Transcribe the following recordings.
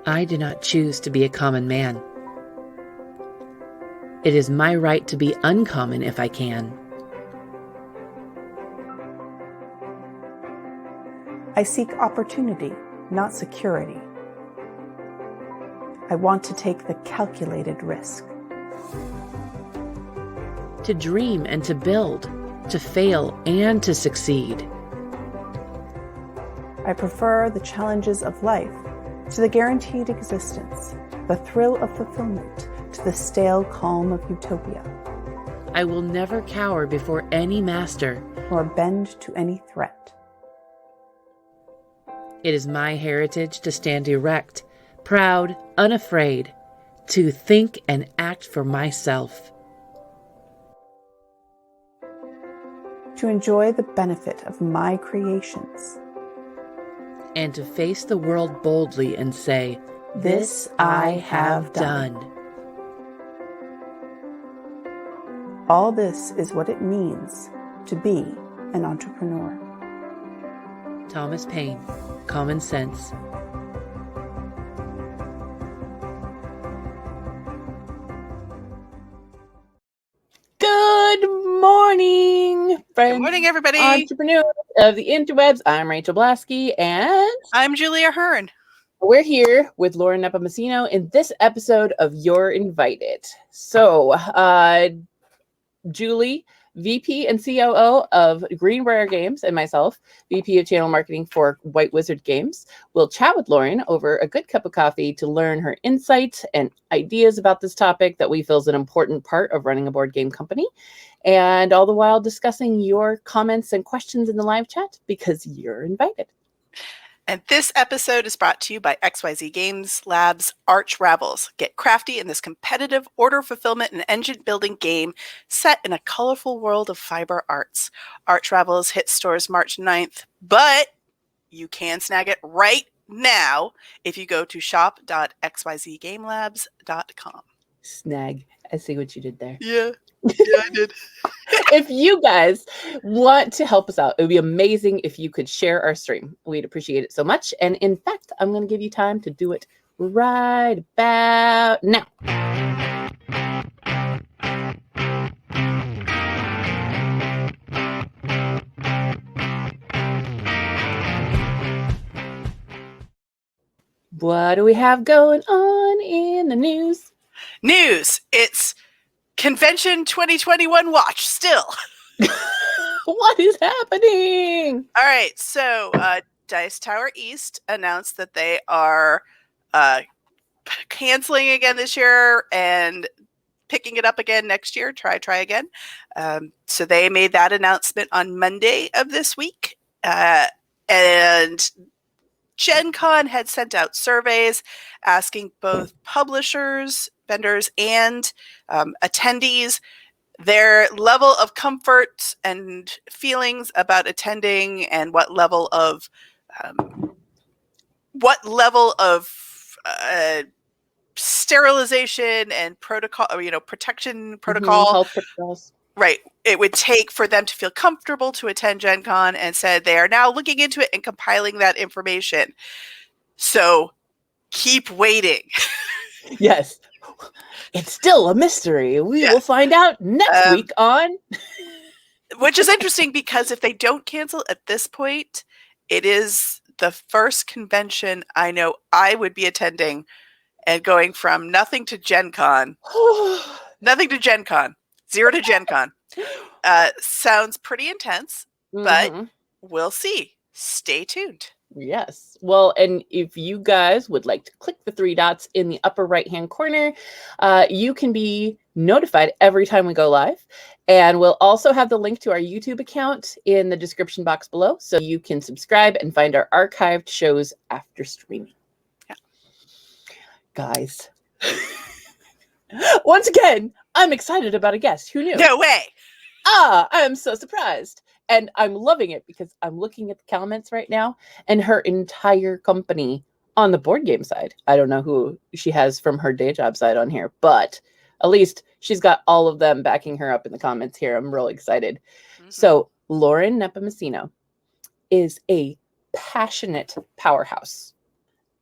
I do not choose to be a common man. It is my right to be uncommon if I can. I seek opportunity, not security. I want to take the calculated risk. To dream and to build, to fail and to succeed. I prefer the challenges of life to the guaranteed existence, the thrill of fulfillment to the stale calm of utopia. I will never cower before any master, nor bend to any threat. It is my heritage to stand erect, proud, unafraid, to think and act for myself. To enjoy the benefit of my creations. And to face the world boldly and say, "This I have done." All this is what it means to be an entrepreneur. Thomas Paine, Common Sense. Good morning, friends. Good morning, everybody. Entrepreneurs of the interwebs. I'm Rachael Blaske, and I'm Julie Ahern. We're here with Lauren Nepomuceno in this episode of You're Invited. So, Julie, VP and COO of Greenbrier Games, and myself, VP of Channel Marketing for White Wizard Games, will chat with Lauren over a good cup of coffee to learn her insights and ideas about this topic that we feel is an important part of running a board game company, and all the while discussing your comments and questions in the live chat because you're invited. And this episode is brought to you by XYZ Games Labs Arch Ravels. Get crafty in this competitive order fulfillment and engine building game set in a colorful world of fiber arts. Arch Ravels hits stores March 9th, but you can snag it right now if you go to shop.xyzgamelabs.com. Snag. I see what you did there. Yeah, I did. If you guys want to help us out, it would be amazing if you could share our stream. We'd appreciate it so much. And in fact, I'm going to give you time to do it right about now. What do we have going on in the news? News. It's Convention 2021 watch still. What is happening? All right, so Dice Tower East announced that they are canceling again this year and picking it up again next year. Try again. So they made that announcement on Monday of this week. And Gen Con had sent out surveys asking both publishers, vendors, and attendees their level of comfort and feelings about attending and what level of sterilization and protocol, protection protocol, health protocols. Right, it would take for them to feel comfortable to attend Gen Con, and said they are now looking into it and compiling that information. So keep waiting. Yes. It's still a mystery. We will find out next week on... Which is interesting because if they don't cancel at this point, it is the first convention I know I would be attending, and going from nothing to Gen Con. Nothing to Gen Con. 0 to Gen Con. Sounds pretty intense, but we'll see. Stay tuned. Yes. Well, and if you guys would like to click the 3 dots in the upper right-hand corner, you can be notified every time we go live. And we'll also have the link to our YouTube account in the description box below, so you can subscribe and find our archived shows after streaming. Yeah. Guys, once again, I'm excited about a guest. Who knew? No way. I am so surprised. And I'm loving it because I'm looking at the comments right now, and her entire company on the board game side. I don't know who she has from her day job side on here, but at least she's got all of them backing her up in the comments here. I'm really excited. So Lauren Nepomuceno is a passionate powerhouse.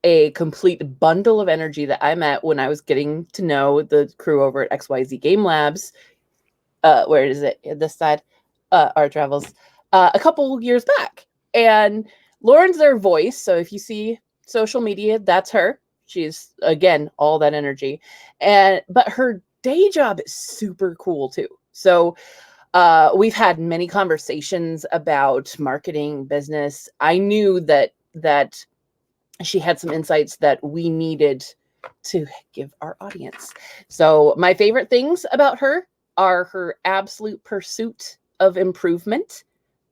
a complete bundle of energy that I met when I was getting to know the crew over at XYZ Game Labs. Where is it? This side, our travels, a couple years back. And Lauren's their voice. So if you see social media, that's her. She's, again, all that energy. But her day job is super cool too. So we've had many conversations about marketing, business. I knew that she had some insights that we needed to give our audience. So my favorite things about her are her absolute pursuit of improvement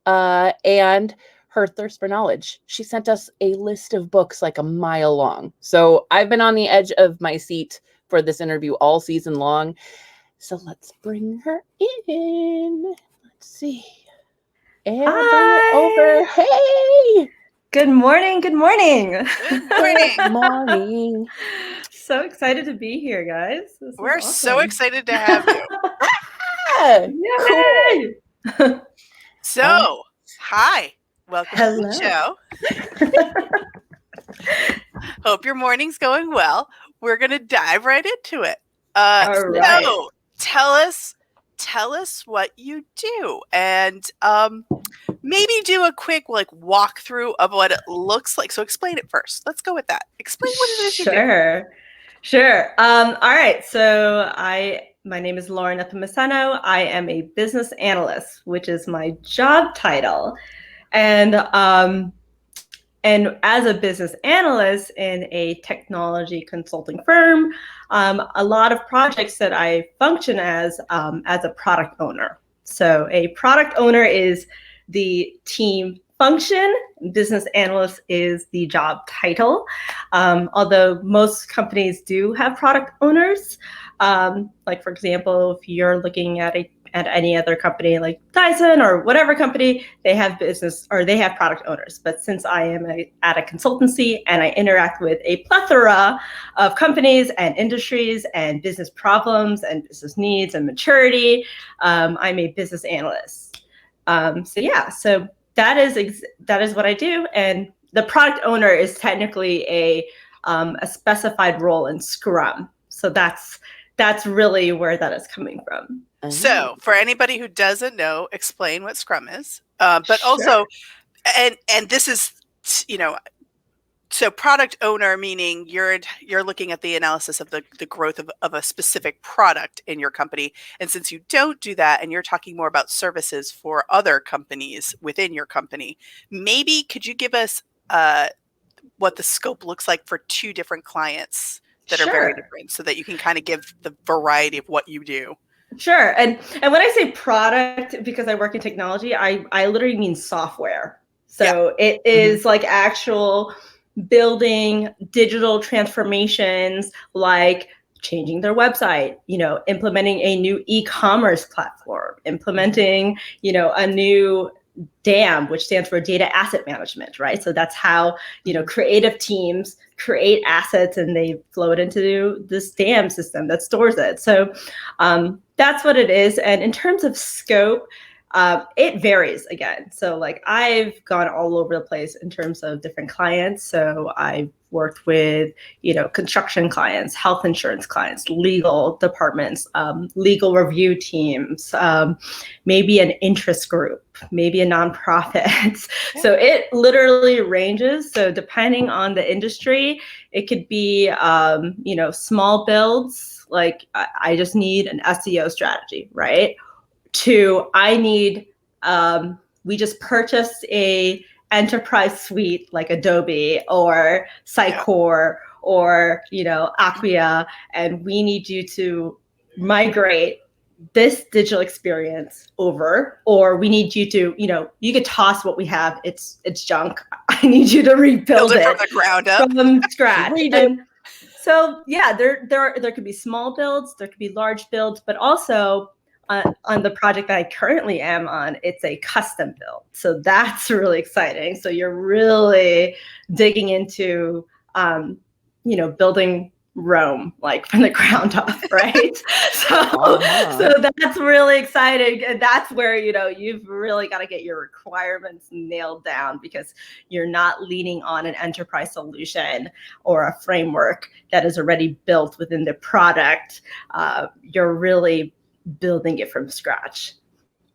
and her thirst for knowledge. She sent us a list of books like a mile long. So I've been on the edge of my seat for this interview all season long. So let's bring her in. Let's see. And bring her over. Hey! Good morning. Good morning. Good morning. Good morning. So excited to be here, guys. This is We're awesome. so excited to have you. Yay! Cool. So, hi. Welcome to Hello. the show. Hope your morning's going well. We're going to dive right into it. All right. So, tell us what you do, and maybe do a quick walkthrough of what it looks like. So explain it first. Let's go with that. Explain what it is you do. Sure. All right. So my name is Lauren Nepomuceno. I am a business analyst, which is my job title. And as a business analyst in a technology consulting firm, a lot of projects that I function as a product owner. So a product owner is the team function. Business analyst is the job title. Although most companies do have product owners. Like for example, if you're looking at any other company like Dyson or whatever company, they have product owners. But since I am at a consultancy and I interact with a plethora of companies and industries and business problems and business needs and maturity, I'm a business analyst. So that is what I do. And the product owner is technically a specified role in Scrum. So that's really where that is coming from. So, for anybody who doesn't know, explain what Scrum is. But Sure. also, and this is, so product owner, meaning you're looking at the analysis of the growth of a specific product in your company. And since you don't do that, and you're talking more about services for other companies within your company, maybe could you give us what the scope looks like for two different clients that are very different, so that you can kind of give the variety of what you do? Sure. And when I say product, because I work in technology, I literally mean software. So It is like actual building digital transformations, like changing their website, implementing a new e-commerce platform, implementing, a new DAM, which stands for data asset management, right? So that's how, creative teams create assets and they flow it into this DAM system that stores it. So that's what it is. And in terms of scope, it varies again. So like I've gone all over the place in terms of different clients. So I've worked with, construction clients, health insurance clients, legal departments, legal review teams, maybe an interest group, maybe a nonprofit. So it literally ranges. So depending on the industry, it could be, small builds, like I just need an SEO strategy, right? I need, we just purchased a enterprise suite like Adobe or Sitecore or, Acquia, and we need you to migrate this digital experience over, or we need you to, you could toss what we have. It's junk. I need you to rebuild it from the ground up, from scratch. And so, there could be small builds, there could be large builds, but also on the project that I currently am on, it's a custom build. So that's really exciting. So you're really digging into, building Rome, like from the ground up, right? So that's really exciting. And that's where, you've really got to get your requirements nailed down, because you're not leaning on an enterprise solution or a framework that is already built within the product. You're really building it from scratch.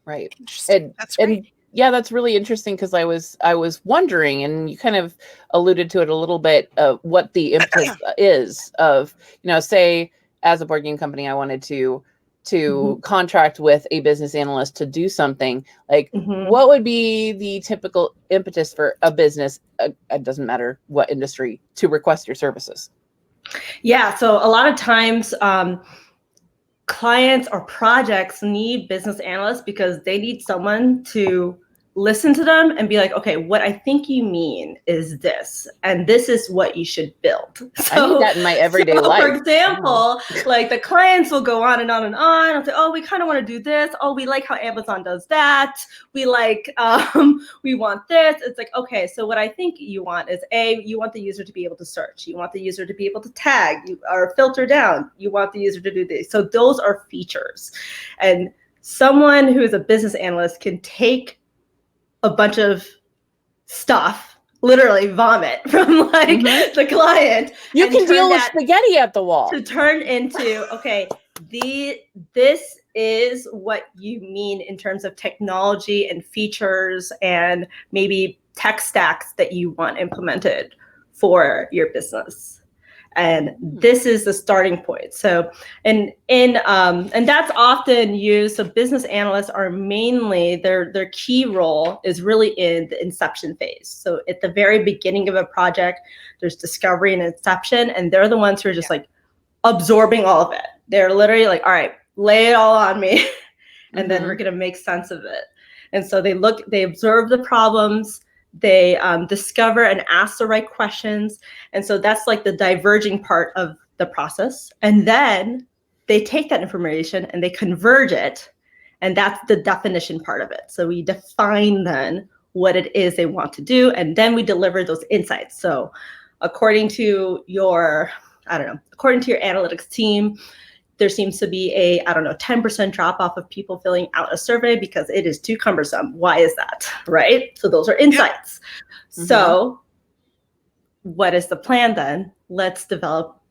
Right. That's great. And yeah, that's really interesting, because I was wondering, and you kind of alluded to it a little bit, of what the impetus is of, say as a board game company, I wanted to contract with a business analyst to do something. Like, what would be the typical impetus for a business, it doesn't matter what industry, to request your services? Yeah, so a lot of times clients or projects need business analysts because they need someone to listen to them and be like, okay, what I think you mean is this, and this is what you should build. So, I need that in my everyday life. For example, like the clients will go on and on and on. I'll say, oh, we kind of want to do this. Oh, we like how Amazon does that. We like, we want this. It's like, okay, so what I think you want is you want the user to be able to search. You want the user to be able to tag or filter down. You want the user to do this. So those are features. And someone who is a business analyst can take a bunch of stuff, literally vomit from the client. You can deal with spaghetti at the wall. To turn into, okay, this is what you mean in terms of technology and features and maybe tech stacks that you want implemented for your business. And this is the starting point. So, and that's often used. So business analysts are mainly, their key role is really in the inception phase. So at the very beginning of a project, there's discovery and inception, and they're the ones who are just like absorbing all of it. They're literally like, all right, lay it all on me, and then we're gonna make sense of it. And so they observe the problems, they discover and ask the right questions. And so that's like the diverging part of the process. And then they take that information and they converge it. And that's the definition part of it. So we define then what it is they want to do. And then we deliver those insights. So according to your analytics team, there seems to be a 10% drop off of people filling out a survey because it is too cumbersome. Why is that? Right? So those are insights. Yeah. So what is the plan then? Let's develop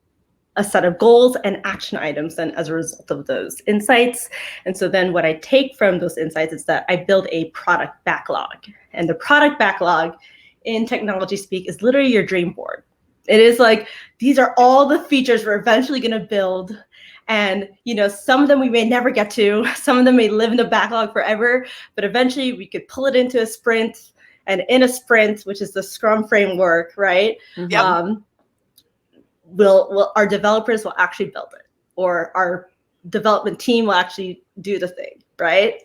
a set of goals and action items then as a result of those insights. And so then what I take from those insights is that I build a product backlog. And the product backlog in technology speak is literally your dream board. It is like, these are all the features we're eventually going to build. And, some of them we may never get to, some of them may live in the backlog forever, but eventually we could pull it into a sprint. And in a sprint, which is the Scrum framework, right? Our developers will actually build it, or our development team will actually do the thing, right?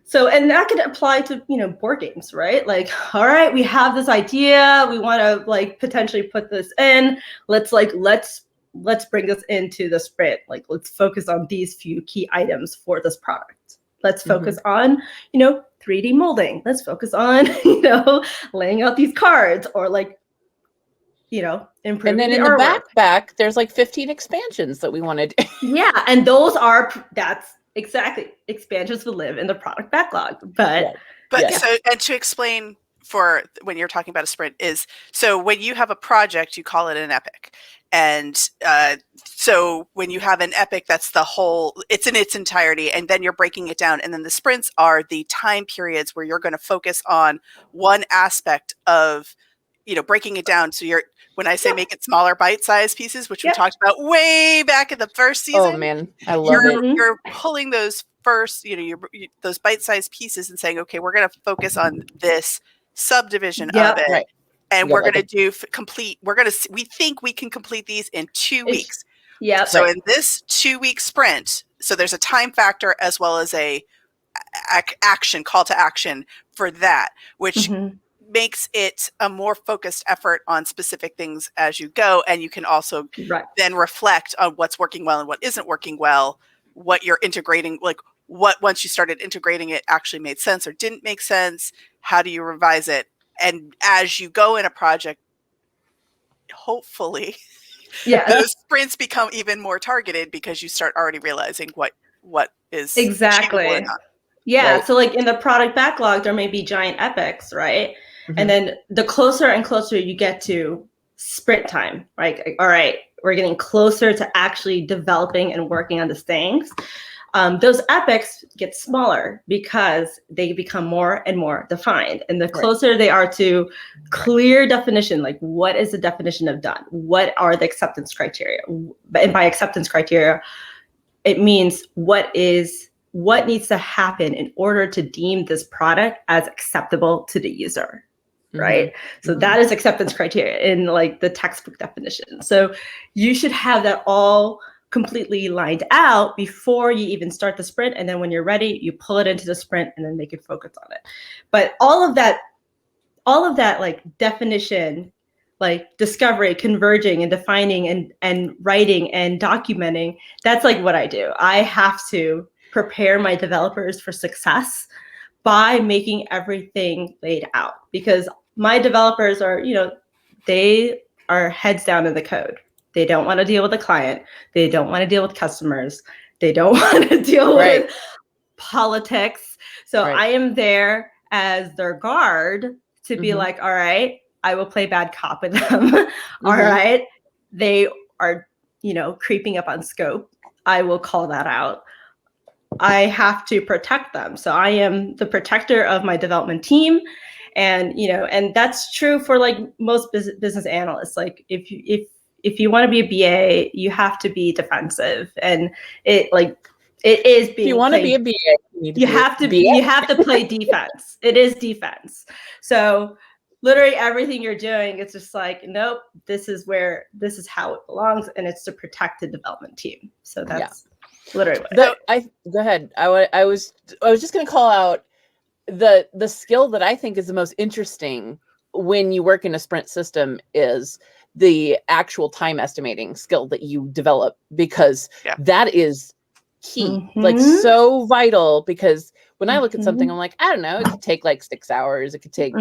So, and that could apply to, board games, right? Like, all right, we have this idea, we want to potentially put this in. Let's bring this into the sprint. Let's focus on these few key items for this product. Let's focus on, 3D molding. Let's focus on, laying out these cards, or improving. And then in the back, there's 15 expansions that we wanted. Yeah, and that's exactly, expansions will live in the product backlog. So, and to explain for when you're talking about a sprint is, so when you have a project, you call it an epic. And so when you have an epic, that's it's in its entirety, and then you're breaking it down. And then the sprints are the time periods where you're going to focus on one aspect of, breaking it down. So when I say make it smaller bite-sized pieces, which we talked about way back in the first season. Oh man, I love it. You're pulling those first, those bite-sized pieces and saying, okay, we're going to focus on this subdivision of it. Right. And we're going to we think we can complete these in 2 weeks. Yeah. So in this 2-week sprint, so there's a time factor as well as a call to action for that, which makes it a more focused effort on specific things as you go. And you can also then reflect on what's working well and what isn't working well, what you're integrating, what once you started integrating it actually made sense or didn't make sense. How do you revise it? And as you go in a project, hopefully Yeah. the sprints become even more targeted because you start already realizing what is Exactly. achievable or not. Yeah. Right. So like in the product backlog, there may be giant epics, right? Mhm. And then the closer and closer you get to sprint time, right? All right, we're getting closer to actually developing and working on these things. Those epics get smaller because they become more and more defined. And the closer they are to clear definition, like what is the definition of done? What are the acceptance criteria? And by acceptance criteria, it means what needs to happen in order to deem this product as acceptable to the user, right? So that is acceptance criteria in like the textbook definition. So you should have that all completely lined out before you even start the sprint. And then when you're ready, you pull it into the sprint and then they can focus on it. But all of that like definition, like discovery, converging and defining and writing and documenting, that's like what I do. I have to prepare my developers for success by making everything laid out, because my developers are, they are heads down in the code. They don't want to deal with the client. They don't want to deal with customers. They don't want to deal with politics. So I am there as their guard to be like, all right, I will play bad cop with them. All right. They are, creeping up on scope. I will call that out. I have to protect them. So I am the protector of my development team. And, and that's true for like most business analysts. Like if you want to be a BA, you have to be defensive, and it is being. If you want to be a BA, you have to play defense. It is defense. So literally everything you're doing, it's just like, nope, this is how it belongs, and it's to protect the development team. So that's literally what go ahead. I was just going to call out the skill that I think is the most interesting when you work in a sprint system is the actual time estimating skill that you develop, because that is key, like so vital. Because when I look at something, I'm like, I don't know, it could take like 6 hours, it could take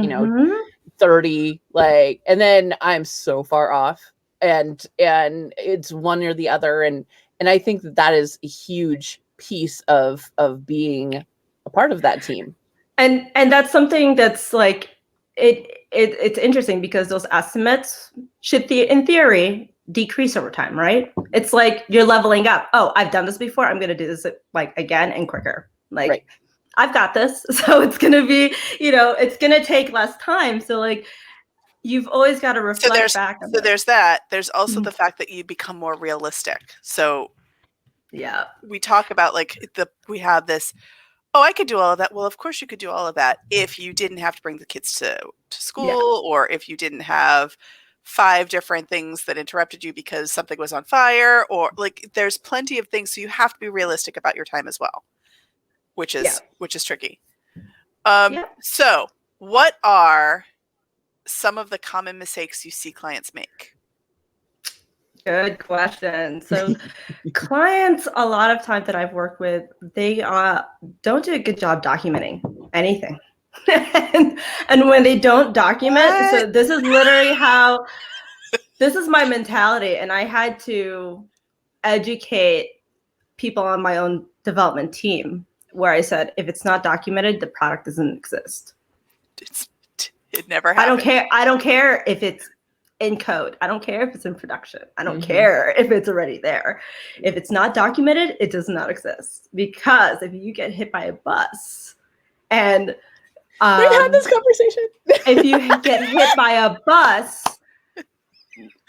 30, like, and then I'm so far off, and it's one or the other, and I think that is a huge piece of being a part of that team. And that's something that's like it's interesting, because those estimates should in theory decrease over time, right? It's like you're leveling up. Oh, I've done this before. I'm going to do this like again and quicker. Like I've got this. So it's going to be, it's going to take less time. So like you've always got to reflect back. So there's that. There's also the fact that you become more realistic. So we talk about like we have this, oh, I could do all of that. Well, of course you could do all of that if you didn't have to bring the kids to school, or if you didn't have 5 different things that interrupted you because something was on fire, or like there's plenty of things. So you have to be realistic about your time as well, which is tricky. So what are some of the common mistakes you see clients make? Good question. So clients, a lot of times that I've worked with, they don't do a good job documenting anything. and when they don't document, so this is literally this is my mentality. And I had to educate people on my own development team, where I said, if it's not documented, the product doesn't exist. It never happened. I don't care if it's in code. I don't care if it's in production. I don't care if it's already there. If it's not documented, it does not exist. Because if you get hit by a bus, and we've had this conversation. If you get hit by a bus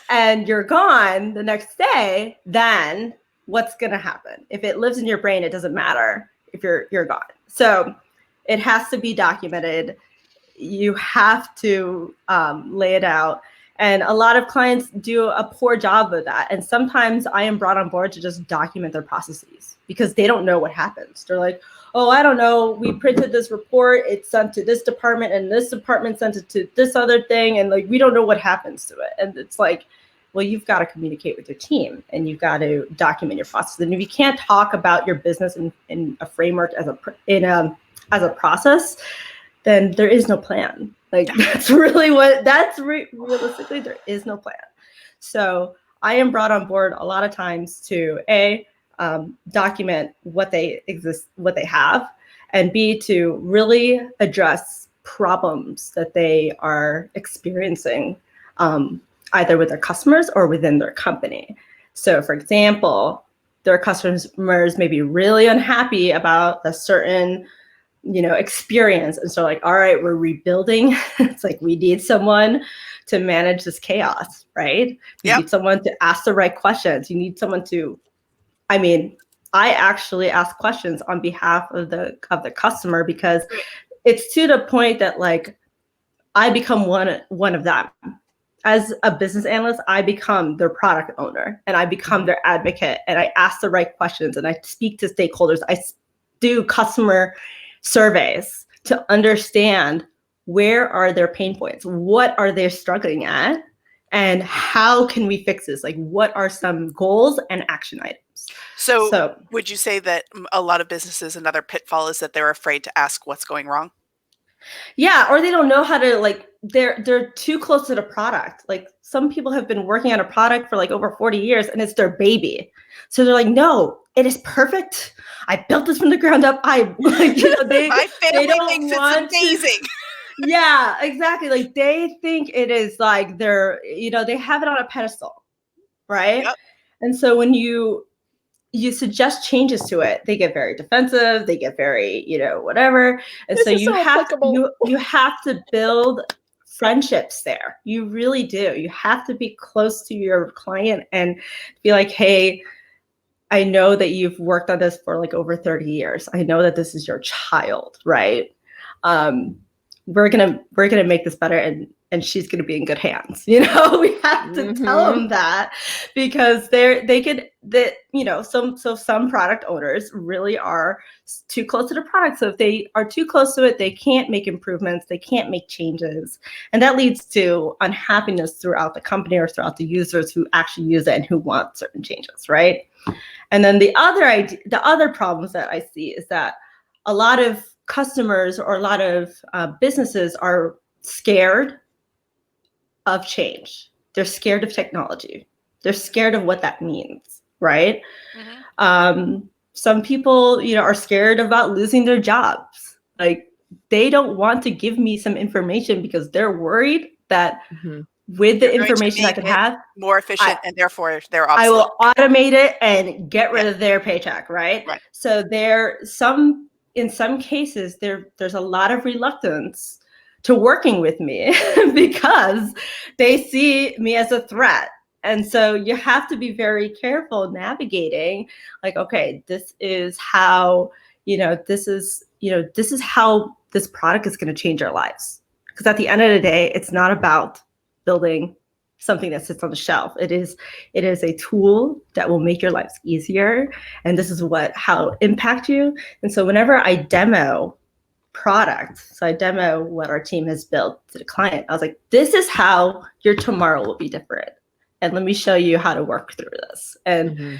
and you're gone the next day, then what's going to happen? If it lives in your brain, it doesn't matter if you're gone. So it has to be documented. You have to lay it out. And a lot of clients do a poor job of that. And sometimes I am brought on board to just document their processes, because they don't know what happens. They're like, oh, I don't know. We printed this report. It's sent to this department, and this department sent it to this other thing. And like, we don't know what happens to it. And it's like, well, you've got to communicate with your team, and you've got to document your process. And if you can't talk about your business in a framework as a process, then there is no plan. Like that's really realistically, there is no plan. So I am brought on board a lot of times to document what they have, and B, to really address problems that they are experiencing, either with their customers or within their company. So for example, their customers may be really unhappy about a certain experience. And so all right, we're rebuilding. It's like, we need someone to manage this chaos, right? You need someone to ask the right questions. You need someone to, I actually ask questions on behalf of the customer, because it's to the point that I become one of them. As a business analyst, I become their product owner, and I become their advocate, and I ask the right questions, and I speak to stakeholders. I do customer surveys to understand where are their pain points, what are they struggling at, and how can we fix this? What are some goals and action items? So would you say that a lot of businesses, another pitfall is that they're afraid to ask what's going wrong? Yeah, or they don't know how to, they're too close to the product. Some people have been working on a product for over 40 years, and it's their baby. So they're like, no, it is perfect. I built this from the ground up. My family thinks it's amazing. Yeah, exactly. They think it is they're, they have it on a pedestal, right? Yep. And so when you suggest changes to it, they get very defensive. They get very, whatever. And so you have to build friendships there. You really do. You have to be close to your client and be like, hey, I know that you've worked on this for over 30 years. I know that this is your child, right? We're gonna make this better, and she's gonna be in good hands. We have to tell them that, because some product owners really are too close to the product. So if they are too close to it, they can't make improvements, they can't make changes, and that leads to unhappiness throughout the company or throughout the users who actually use it and who want certain changes, right? And then the other problems that I see is that a lot of customers or a lot of businesses are scared of change. They're scared of technology. They're scared of what that means, right? Some people, are scared about losing their jobs. They don't want to give me some information because they're worried that with the information I can have, more efficient, and therefore they're obsolete. I will automate it and get rid of their paycheck, right? So in some cases, there's a lot of reluctance to working with me because they see me as a threat. And so you have to be very careful navigating, okay, this is how, this is how this product is going to change our lives. Because at the end of the day, it's not about building something that sits on the shelf. It is a tool that will make your lives easier, and this is how it impact you. And so whenever I demo product, so I demo what our team has built to the client, I was like, this is how your tomorrow will be different, and let me show you how to work through this. And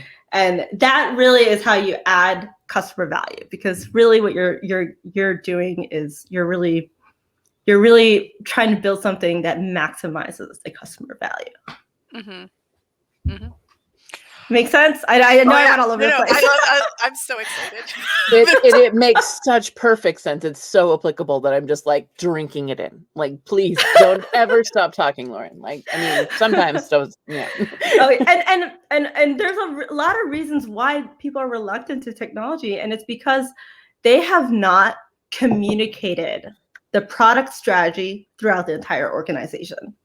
that really is how you add customer value, because really what you're doing is you're really trying to build something that maximizes the customer value. Make sense? I know I went all over the place. I'm so excited. It makes such perfect sense. It's so applicable that I'm just drinking it in. Please don't ever stop talking, Lauren. Sometimes don't. Yeah. And there's a lot of reasons why people are reluctant to technology, and it's because they have not communicated the product strategy throughout the entire organization.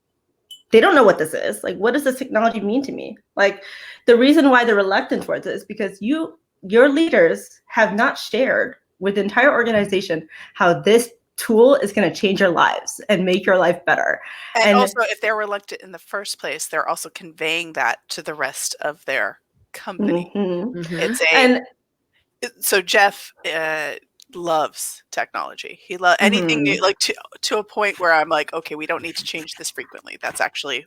They don't know what this is. What does this technology mean to me? The reason why they're reluctant towards it is because your leaders have not shared with the entire organization how this tool is going to change your lives and make your life better. And also, if they're reluctant in the first place, they're also conveying that to the rest of their company. So Jeff loves technology. He loves anything new, to a point where I'm like, okay, we don't need to change this frequently. That's actually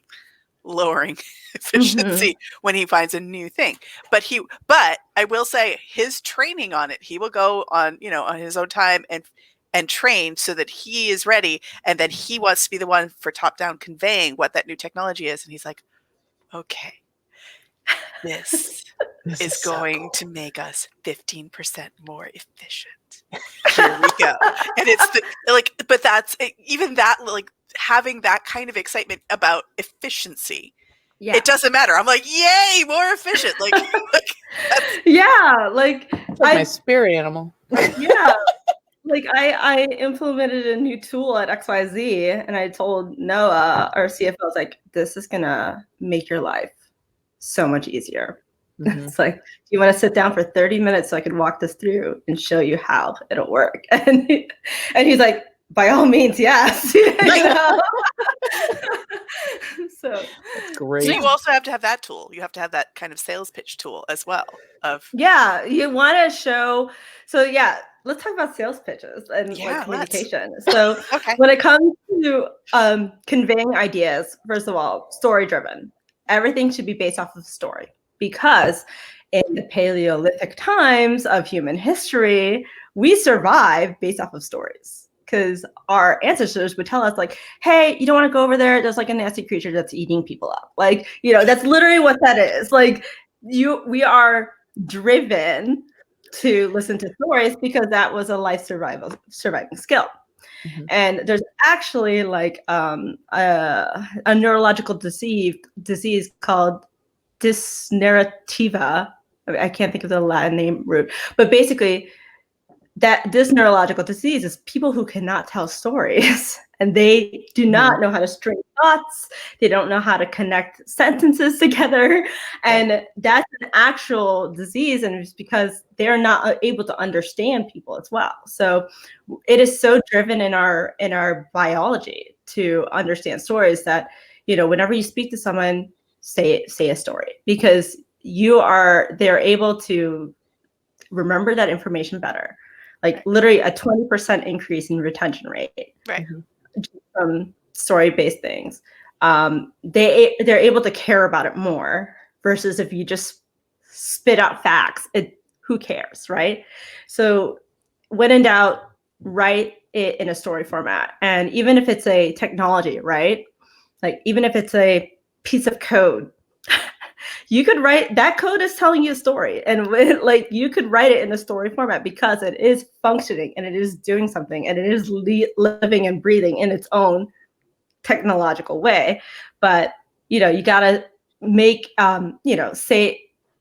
lowering efficiency when he finds a new thing. But I will say his training on it, he will go on, on his own time and train so that he is ready. And then he wants to be the one for top down conveying what that new technology is. And he's like, okay. This This is so going cool. to make us 15% more efficient. Here we go. And it's but that's even that, like having that kind of excitement about efficiency. Yeah. It doesn't matter. I'm like, yay, more efficient. Like Yeah. Like, It's like my spirit animal. yeah. Like I implemented a new tool at XYZ and I told Noah, our CFO, I was like, this is gonna make your life so much easier. Mhm. It's like, do you want to sit down for 30 minutes so I can walk this through and show you how it'll work? And he's like, by all means, yes. You know? So That's great. So you also have to have that tool. You have to have that kind of sales pitch tool as well. Yeah, you want to show. So yeah, let's talk about sales pitches and like communication. So Okay. when it comes to conveying ideas, first of all, story driven. Everything should be based off of story, because in the Paleolithic times of human history, we survived based off of stories. Because our ancestors would tell us, like, hey, you don't want to go over there. There's like a nasty creature that's eating people up. Like, you know, that's literally what that is. Like, we are driven to listen to stories because that was a life surviving skill. Mhm. And there's actually like a neurological disease called dysnarrativa. I can't think of the Latin name root, but basically this neurological disease is people who cannot tell stories and they do not know how to string thoughts. They don't know how to connect sentences together. And that's an actual disease. And it's because they're not able to understand people as well. So it is so driven in our biology to understand stories that, you know, whenever you speak to someone, say a story, because they're able to remember that information better. Like literally a 20% increase in retention rate, right, from story-based things. They're able to care about it more versus if you just spit out facts. Who cares, right? So when in doubt, write it in a story format. And even if it's a technology, right? Like even if it's a piece of code, you could write that code is telling you a story, and like you could write it in a story format because it is functioning and it is doing something and it is living and breathing in its own technological way. But you know, you gotta make say,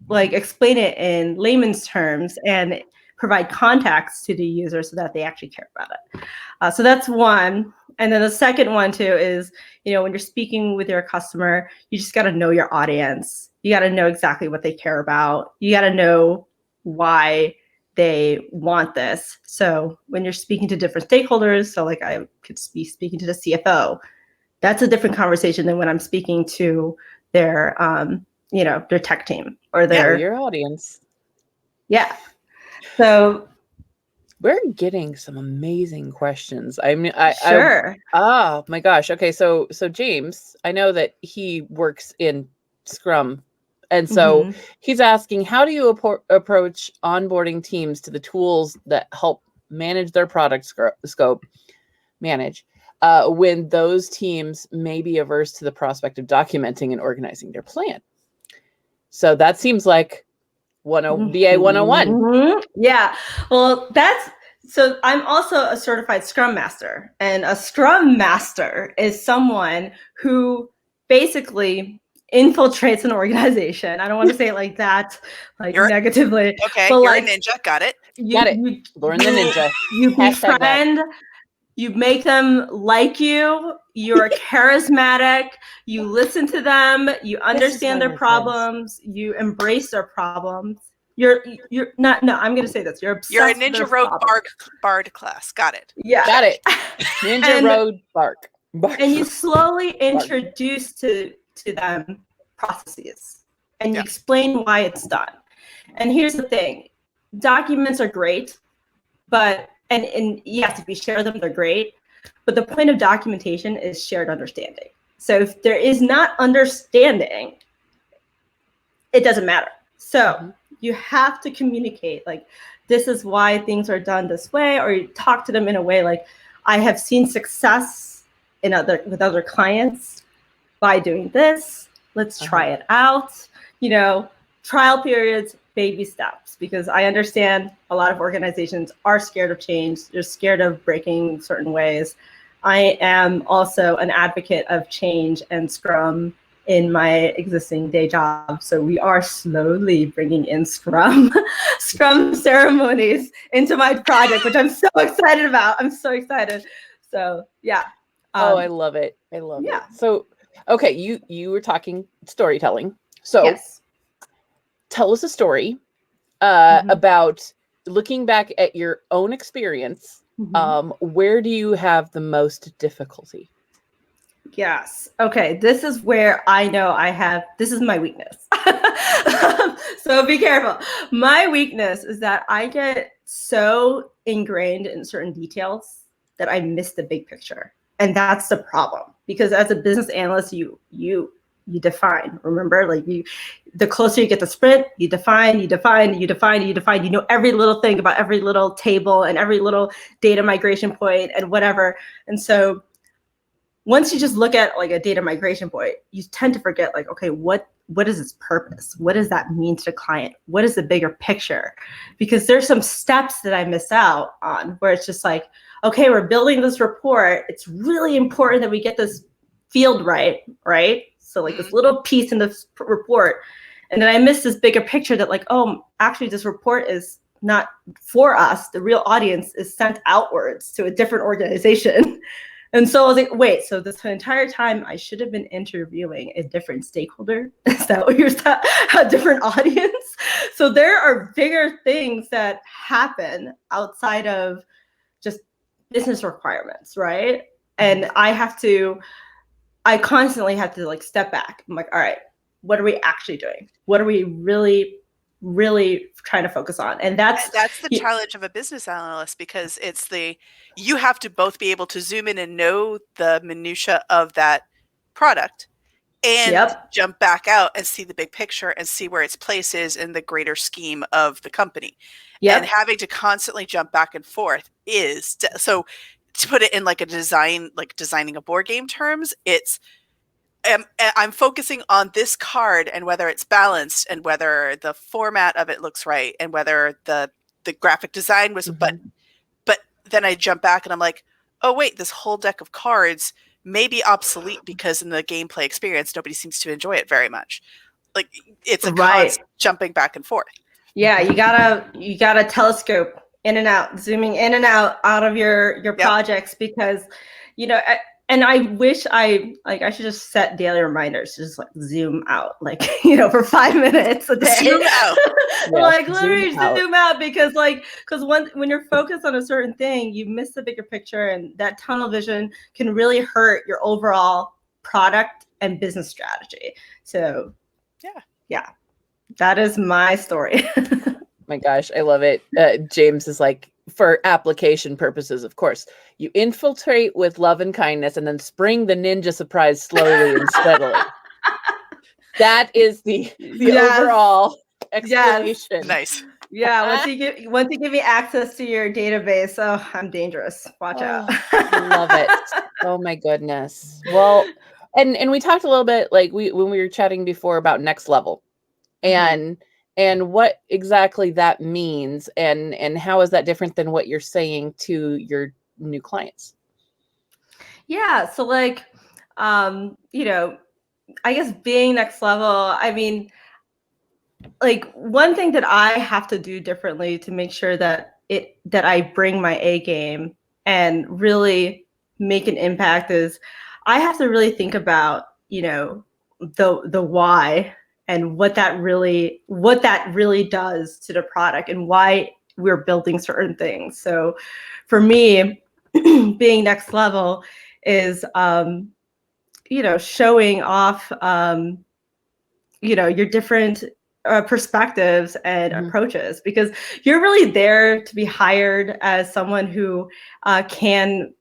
like, explain it in layman's terms and provide context to the user so that they actually care about it. So that's one. And then the second one too is, you know, when you're speaking with your customer, you just got to know your audience. You got to know exactly what they care about. You got to know why they want this. So when you're speaking to different stakeholders, so like I could be speaking to the CFO, that's a different conversation than when I'm speaking to their their tech team or your audience. Yeah. So we're getting some amazing questions. I mean, sure. Oh my gosh. Okay, so James, I know that he works in Scrum, and so he's asking, how do you approach onboarding teams to the tools that help manage their product scope, when those teams may be averse to the prospect of documenting and organizing their plan? So that seems like BA 101. Yeah. Well, so I'm also a certified Scrum Master, and a Scrum Master is someone who basically infiltrates an organization. I don't want to say it like that, like negatively. Okay, but you're like, a ninja. Got it. Lauren the ninja. You befriend. You make them like you. You're charismatic. You listen to them. You understand their problems. You embrace their problems. You're not. No, I'm going to say this. You're obsessed. You're a Ninja Rogue Bard class. Got it. Yeah. Got it. Ninja Rogue Bark. And you slowly introduce to them processes, and you explain why it's done. And here's the thing: documents are great, but and yes, if you share them, they're great. But the point of documentation is shared understanding. So if there is not understanding, it doesn't matter. So you have to communicate, like, this is why things are done this way, or you talk to them in a way like, I have seen success with other clients by doing this. Let's try it out. trial periods, baby steps, because I understand a lot of organizations are scared of change. They're scared of breaking certain ways. I am also an advocate of change and Scrum in my existing day job. So we are slowly bringing in Scrum ceremonies into my project, which I'm so excited about. I'm so excited. So yeah. I love it. I love it. So, okay, you were talking storytelling. So yes. Tell us a story about looking back at your own experience. Where do you have the most difficulty? Yes. Okay. This is where I know this is my weakness. So be careful. My weakness is that I get so ingrained in certain details that I miss the big picture. And that's the problem, because as a business analyst, you define, remember, like the closer you get to sprint, you define, you know every little thing about every little table and every little data migration point and whatever. And so once you just look at like a data migration point, you tend to forget, like, okay, what is its purpose? What does that mean to the client? What is the bigger picture? Because there's some steps that I miss out on where it's just like, okay, we're building this report. It's really important that we get this field right? So like this little piece in the report. And then I miss this bigger picture that like, oh, actually this report is not for us. The real audience is sent outwards to a different organization. And so I was like, wait, so this entire time I should have been interviewing a different stakeholder? Is that what you're saying? A different audience? So there are bigger things that happen outside of just business requirements, right? And I constantly have to like step back. I'm like, all right, what are we actually doing? What are we really trying to focus on? And that's the challenge of a business analyst, because you have to both be able to zoom in and know the minutia of that product and jump back out and see the big picture and see where its place is in the greater scheme of the company. And having to constantly jump back and forth so to put it in like designing a board game terms, I'm focusing on this card and whether it's balanced and whether the format of it looks right and whether the graphic design was, but then I jump back and I'm like, oh wait, this whole deck of cards may be obsolete because in the gameplay experience, nobody seems to enjoy it very much. Like it's a constant jumping back and forth. Yeah. You gotta telescope in and out, zooming in and out of your projects, because, and I wish I should just set daily reminders to just like zoom out, like, for 5 minutes a day. Zoom out. Like literally zoom out, because when you're focused on a certain thing, you miss the bigger picture, and that tunnel vision can really hurt your overall product and business strategy. So yeah, that is my story. My gosh, I love it. James is like, for application purposes, of course, you infiltrate with love and kindness and then spring the ninja surprise slowly and steadily. That is the overall explanation. Nice. Yeah, once you give me access to your database, I'm dangerous. Watch out. Love it. Oh my goodness. Well, and we talked a little bit, like when we were chatting before, about next level. And what exactly that means, and how is that different than what you're saying to your new clients? Yeah. So like, I guess being next level, I mean, like one thing that I have to do differently to make sure that I bring my A game and really make an impact is I have to really think about, the why and what that really does to the product and why we're building certain things. So for me, being next level is, showing off, your different perspectives and approaches, because you're really there to be hired as someone who can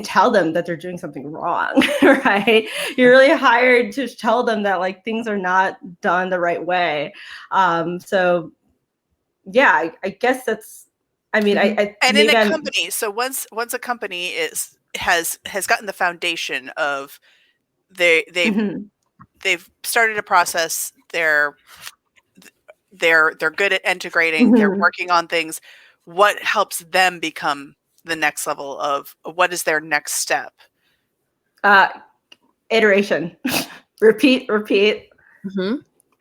tell them that they're doing something wrong, right? You're really hired to tell them that like things are not done the right way. So yeah, I guess that's, I mean, and in a company. So once a company has gotten the foundation of they've they've started a process. They're good at integrating. They're working on things. What helps them become the next level of what is their next step? Iteration. repeat,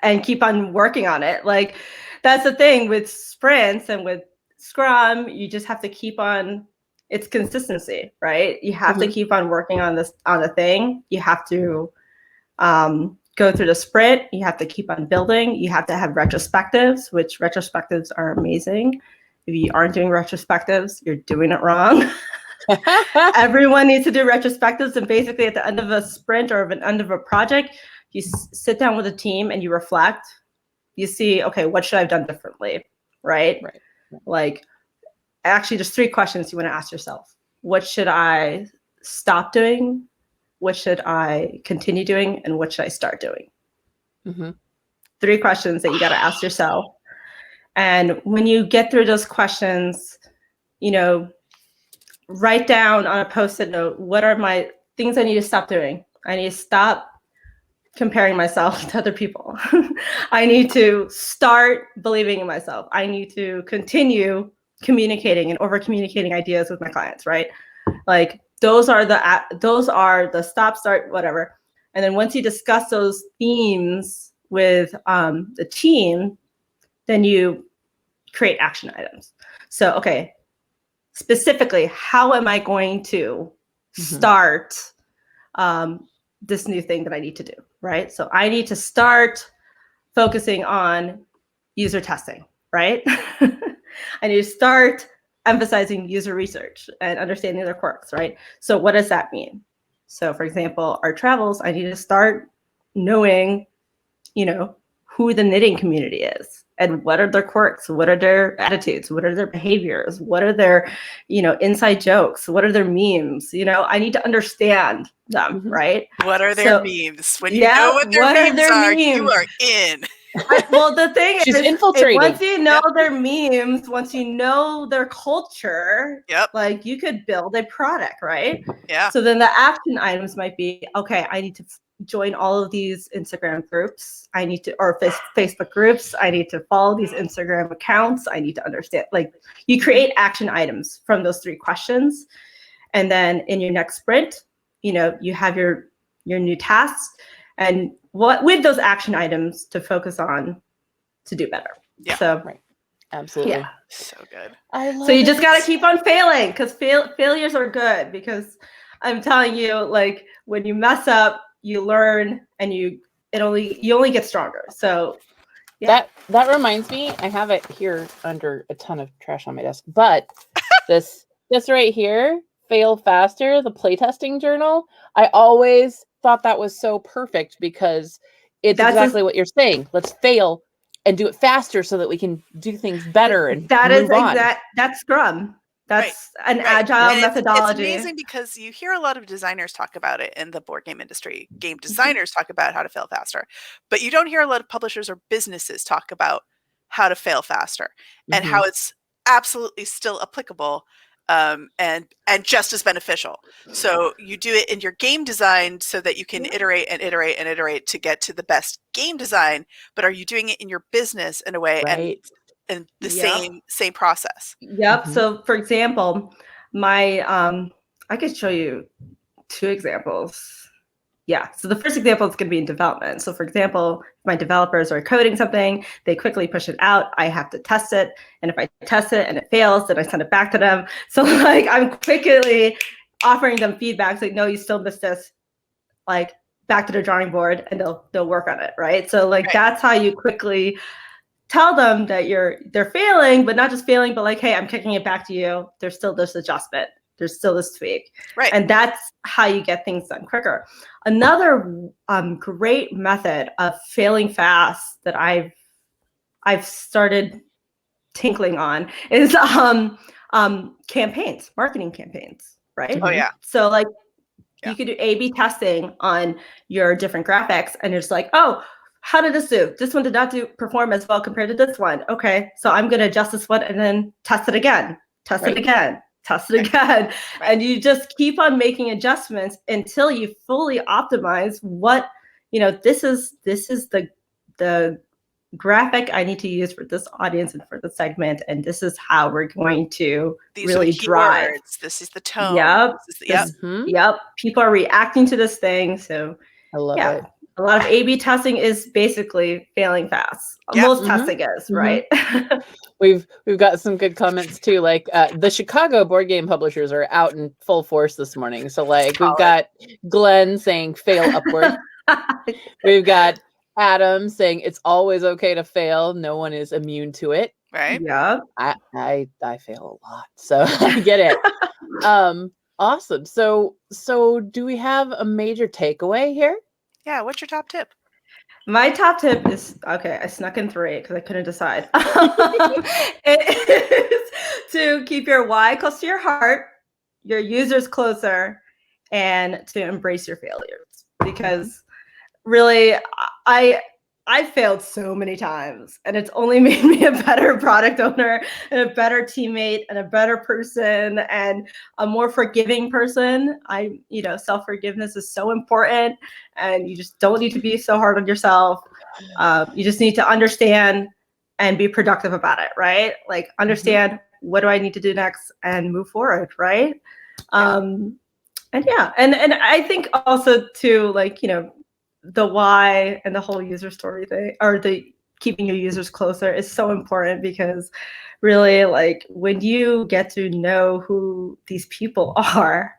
and keep on working on it. Like, that's the thing with sprints and with Scrum, you just have to keep on, it's consistency, right? You have to keep on working on the thing. You have to go through the sprint. You have to keep on building. You have to have retrospectives, which retrospectives are amazing. If you aren't doing retrospectives, you're doing it wrong. Everyone needs to do retrospectives. And basically at the end of a sprint or at the end of a project, you sit down with a team and you reflect. You see, okay, what should I have done differently, right? Like, actually, there's 3 questions you want to ask yourself. What should I stop doing? What should I continue doing? And what should I start doing? 3 questions that you got to ask yourself. And when you get through those questions, write down on a Post-it note, what are my things I need to stop doing? I need to stop comparing myself to other people. I need to start believing in myself. I need to continue communicating and over communicating ideas with my clients, right? Like, those are the stop, start, whatever. And then once you discuss those themes with the team, then you create action items. So, okay, specifically, how am I going to start this new thing that I need to do, right? So I need to start focusing on user testing, right? I need to start emphasizing user research and understanding their quirks, right? So what does that mean? So for example, our travels, I need to start knowing, who the knitting community is and what are their quirks, what are their attitudes, what are their behaviors, what are their, inside jokes, what are their memes, I need to understand them, right? What are their memes? When you know what their memes are, you are in. Well, the thing She's is, infiltrating. Once you know their memes, once you know their culture, like, you could build a product, right? Yeah. So then the action items might be, okay, I need to join all of these Instagram groups. I need to, or Facebook groups. I need to follow these Instagram accounts. I need to understand, like, you create action items from those 3 questions. And then in your next sprint, you have your new tasks and what with those action items to focus on to do better. Yeah. So absolutely. Yeah. So good. I love so you just got to keep on failing, because failures are good, because I'm telling you, like, when you mess up, you learn and you only get stronger. So that reminds me, I have it here under a ton of trash on my desk, but this right here, Fail Faster, the playtesting journal, I always thought that was so perfect because it's exactly what you're saying. Let's fail and do it faster so that we can do things better and move on. That's Scrum. That's an agile methodology. It's amazing because you hear a lot of designers talk about it in the board game industry. Game designers talk about how to fail faster, but you don't hear a lot of publishers or businesses talk about how to fail faster and how it's absolutely still applicable and just as beneficial. So you do it in your game design so that you can iterate and iterate and iterate to get to the best game design. But are you doing it in your business in a way and the same process? Yep. So for example, my I could show you 2 examples. Yeah. So the first example is going to be in development. So for example, my developers are coding something, they quickly push it out. I have to test it. And if I test it and it fails, then I send it back to them. So like, I'm quickly offering them feedback. Like, no, you still missed this, like, back to the drawing board, and they'll work on it. Right. So like, that's how you quickly tell them that they're failing, but not just failing, but like, hey, I'm kicking it back to you. There's still this adjustment. There's still this tweak. Right. And that's how you get things done quicker. Another great method of failing fast that I've started tinkling on is campaigns, marketing campaigns, right? Oh yeah. So like you could do A/B testing on your different graphics, and it's like, oh, how did this do? This one did not perform as well compared to this one. Okay, so I'm going to adjust this one and then test it again, test it again. And you just keep on making adjustments until you fully optimize what this is the graphic I need to use for this audience and for the segment, and this is how we're going to These really are the drive. keywords. This is the tone. Yep. Yep. Yep. People are reacting to this thing. So I love it. A lot of A/B testing is basically failing fast. Yep. Most testing is, right? We've got some good comments too. Like the Chicago board game publishers are out in full force this morning. So like we've got Glenn saying fail upward. We've got Adam saying it's always okay to fail. No one is immune to it. Right. Yeah. I fail a lot, so I get it. Awesome. So do we have a major takeaway here? Yeah. What's your top tip? My top tip is, okay, I snuck in 3 because I couldn't decide. It is to keep your why close to your heart, your users closer, and to embrace your failures. Because really, I failed so many times, and it's only made me a better product owner and a better teammate and a better person and a more forgiving person. Self-forgiveness is so important, and you just don't need to be so hard on yourself. You just need to understand and be productive about it, right? Like understand what do I need to do next and move forward, right? And I think also too, like, the why and the whole user story thing, or the keeping your users closer, is so important, because really, like, when you get to know who these people are,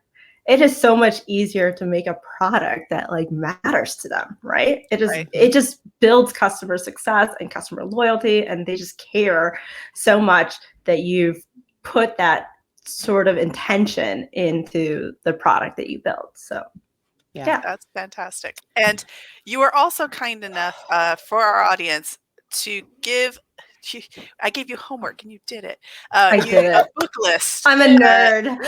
it is so much easier to make a product that like matters to them, right? It just builds customer success and customer loyalty, and they just care so much that you've put that sort of intention into the product that you build. So yeah, that's fantastic. And you were also kind enough for our audience to give. I gave you homework and you did it. I did it. A book list. I'm a nerd. I'm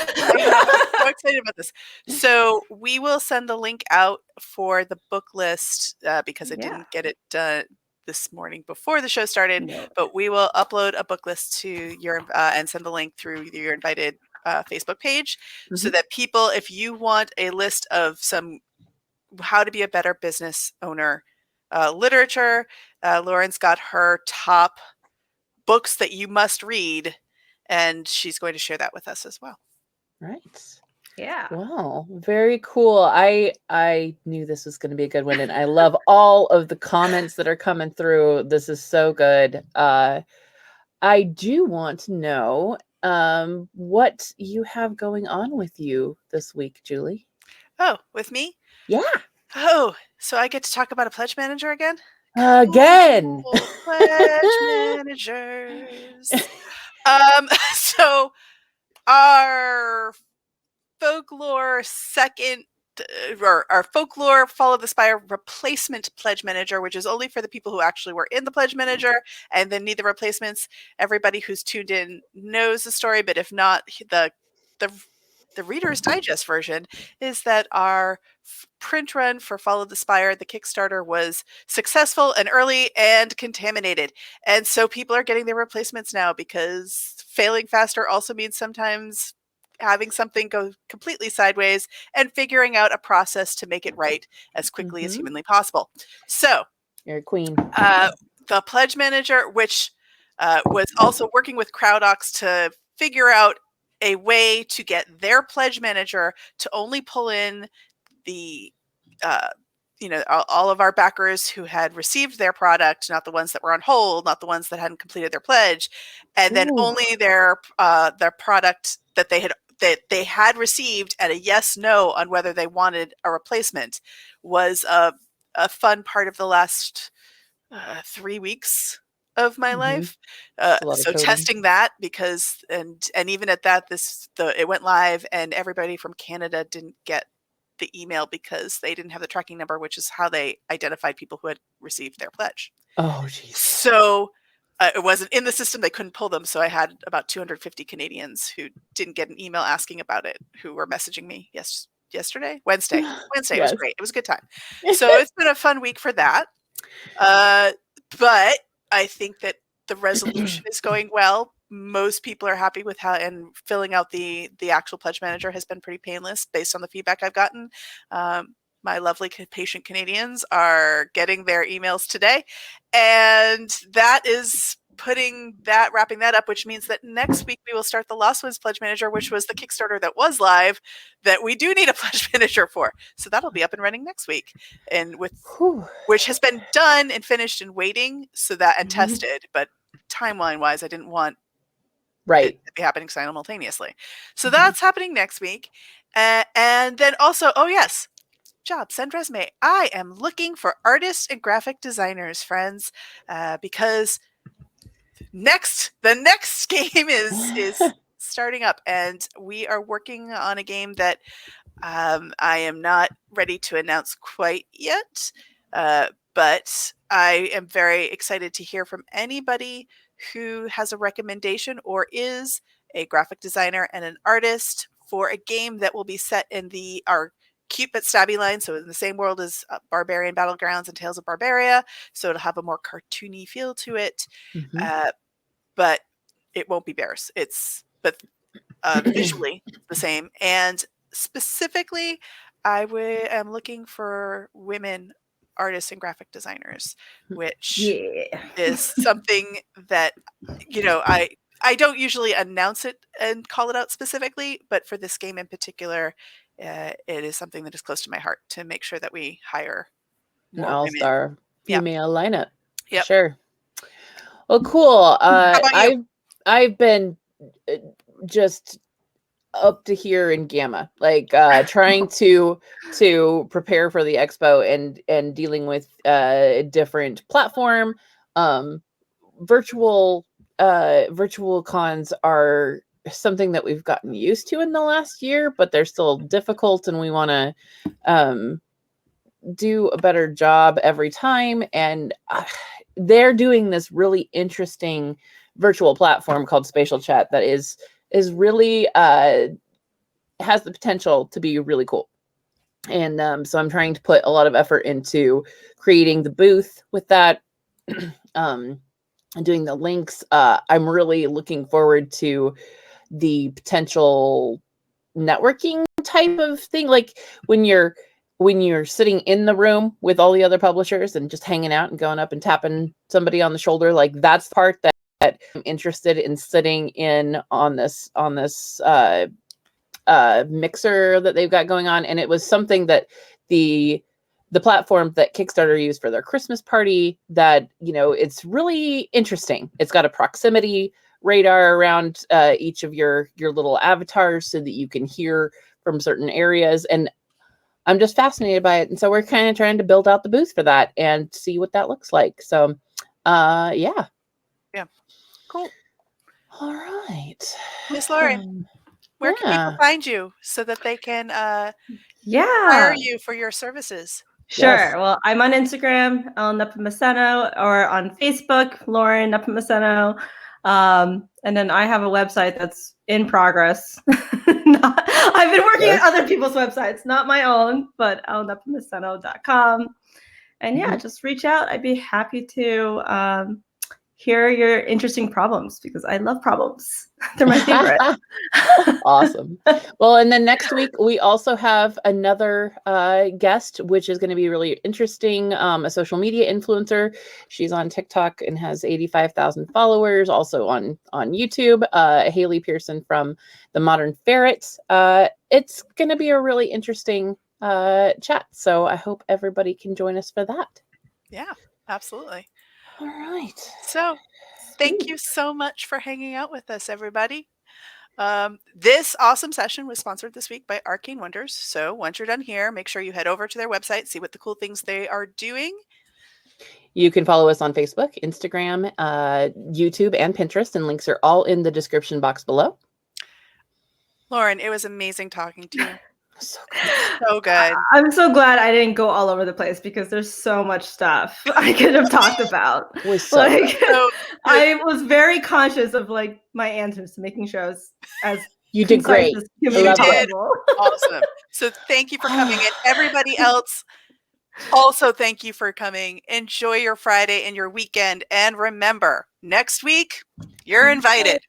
so excited about this. So we will send the link out for the book list because I didn't get it done this morning before the show started. But we will upload a book list to your and send the link through your invited Facebook page, so that people, if you want a list of some how to be a better business owner literature, Lauren's got her top books that you must read, and she's going to share that with us as well. Right. Yeah. Wow. Very cool. I knew this was going to be a good one, and I love all of the comments that are coming through. This is so good. I do want to know what you have going on with you this week, Julie. Oh, with me? Yeah. Oh, so I get to talk about a pledge manager again? Again. Cool. Pledge managers. So our folklore our folklore Follow the Spire replacement pledge manager, which is only for the people who actually were in the pledge manager and then need the replacements. Everybody who's tuned in knows the story, but if not, the Reader's Digest version is that our print run for Follow the Spire, the Kickstarter, was successful and early and contaminated. And so people are getting their replacements now, because failing faster also means sometimes having something go completely sideways and figuring out a process to make it right as quickly as humanly possible. So you're a queen. The pledge manager, which was also working with CrowdOx to figure out a way to get their pledge manager to only pull in the all of our backers who had received their product, not the ones that were on hold, not the ones that hadn't completed their pledge, and then only their product that they had received at a yes/no on whether they wanted a replacement, was a fun part of the last 3 weeks of my life. So testing that, because and even at that, it went live and everybody from Canada didn't get the email because they didn't have the tracking number, which is how they identified people who had received their pledge. Oh, geez. So it wasn't in the system. They couldn't pull them. So I had about 250 Canadians who didn't get an email asking about it, who were messaging me Wednesday. It was great. It was a good time. So it's been a fun week for that. But I think that the resolution is going well. Most people are happy with how, and filling out the actual pledge manager has been pretty painless based on the feedback I've gotten. my lovely patient Canadians are getting their emails today. And that is wrapping that up, which means that next week we will start the Lost Winds Pledge Manager, which was the Kickstarter that was live that we do need a pledge manager for. So that'll be up and running next week, and which has been done and finished and waiting and tested. But timeline wise, I didn't want it to be happening simultaneously. So that's happening next week. And then also, oh yes, send resume. I am looking for artists and graphic designers, friends, because the next game is starting up, and we are working on a game that I am not ready to announce quite yet, but I am very excited to hear from anybody who has a recommendation or is a graphic designer and an artist for a game that will be set in our cute but stabby line, so in the same world as Barbarian Battlegrounds and Tales of Barbaria, so it'll have a more cartoony feel to it, but it won't be bears. But visually the same, and specifically, I am looking for women artists and graphic designers, which is something that I don't usually announce it and call it out specifically, but for this game in particular, it is something that is close to my heart to make sure that we hire an all-star female lineup. Yep. Sure. Well, cool. How about you? I've been just up to here in gamma, like trying to prepare for the expo and dealing with different platform. Virtual cons are something that we've gotten used to in the last year, but they're still difficult, and we want to do a better job every time. And they're doing this really interesting virtual platform called Spatial Chat that is really has the potential to be really cool. And so I'm trying to put a lot of effort into creating the booth with that, and doing the links. I'm really looking forward to the potential networking type of thing, like when you're sitting in the room with all the other publishers and just hanging out and going up and tapping somebody on the shoulder. Like that's the part that I'm interested in sitting in on this mixer that they've got going on. And it was something that the platform that Kickstarter used for their Christmas party that, it's really interesting. It's got a proximity radar around each of your little avatars so that you can hear from certain areas. And I'm just fascinated by it. And so we're kind of trying to build out the booth for that and see what that looks like. So, yeah. Cool. All right. Miss Lauren, where can people find you so that they can hire you for your services? Sure. Yes. Well, I'm on Instagram, Nepomuceno, or on Facebook, Lauren Nepomuceno. And then I have a website that's in progress. I've been working on other people's websites, not my own, but nepomuceno.com. And just reach out. I'd be happy to hear your interesting problems because I love problems. They're my favorite. Awesome. Well, and then next week we also have another guest, which is going to be really interesting. A social media influencer. She's on TikTok and has 85,000 followers. Also on YouTube. Haley Pearson from The Modern Ferret. It's going to be a really interesting chat. So I hope everybody can join us for that. Yeah, absolutely. All right. So thank you so much for hanging out with us, everybody. This awesome session was sponsored this week by Arcane Wonders. So once you're done here, make sure you head over to their website, see what the cool things they are doing. You can follow us on Facebook, Instagram, YouTube, and Pinterest, and links are all in the description box below. Lauren, it was amazing talking to you. So good. So good. I'm so glad I didn't go all over the place because there's so much stuff I could have talked about. I was very conscious of my answers to making sure as you did great. You did awesome. So thank you for coming, and everybody else. Also, thank you for coming. Enjoy your Friday and your weekend, and remember, next week you're invited.